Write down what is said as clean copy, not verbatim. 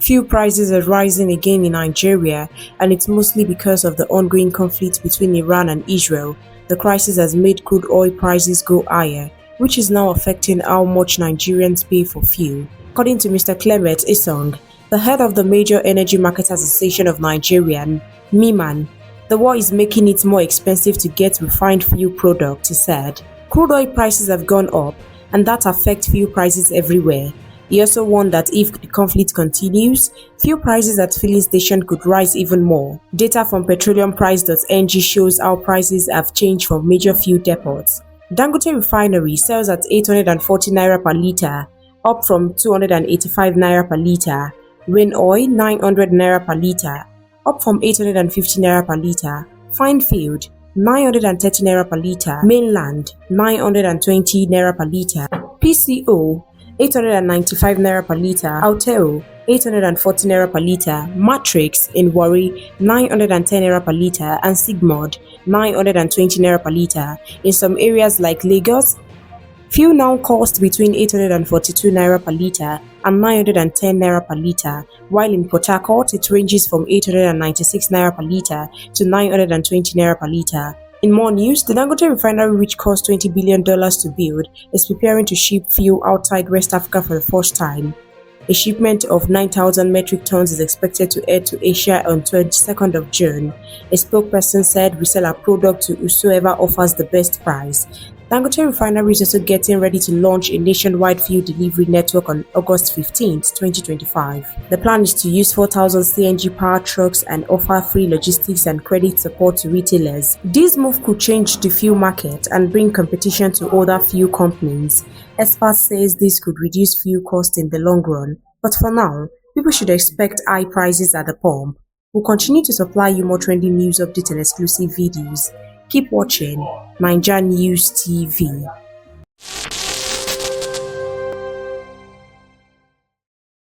Fuel prices are rising again in Nigeria, and it's mostly because of the ongoing conflict between Iran and Israel. The crisis has made crude oil prices go higher, which is now affecting how much Nigerians pay for fuel. According to Mr. Clement Isong, the head of the Major Energy Marketers Association of Nigeria, MIMAN, the war is making it more expensive to get refined fuel products, he said. Crude oil prices have gone up, and that affects fuel prices everywhere. He also warned that if the conflict continues, fuel prices at filling stations could rise even more. Data from petroleumprice.ng shows how prices have changed for major fuel depots. Dangote Refinery sells at 840 naira per litre, up from 285 naira per litre. Rain oil 900 naira per litre, up from 850 naira per litre. Fine field 930 naira per litre. Mainland 920 naira per litre. PCO 895 naira per litre, Alteo 840 naira per litre, Matrix in Warri 910 naira per litre, and Sigmod 920 naira per litre. In some areas like Lagos, fuel now costs between 842 naira per litre and 910 naira per litre, while in Port Harcourt it ranges from 896 naira per litre to 920 naira per litre. In more news, the Dangote Refinery, which cost $20 billion to build, is preparing to ship fuel outside West Africa for the first time. A shipment of 9,000 metric tons is expected to head to Asia on 22nd of June. A spokesperson said we sell our product to whosoever offers the best price. Dangote Refinery is also getting ready to launch a nationwide fuel delivery network on August 15, 2025. The plan is to use 4,000 CNG-powered trucks and offer free logistics and credit support to retailers. This move could change the fuel market and bring competition to other fuel companies. Experts say this could reduce fuel costs in the long run, but for now, people should expect high prices at the pump. We'll continue to supply you more trending news updates and exclusive videos. Keep watching NaijaNews TV.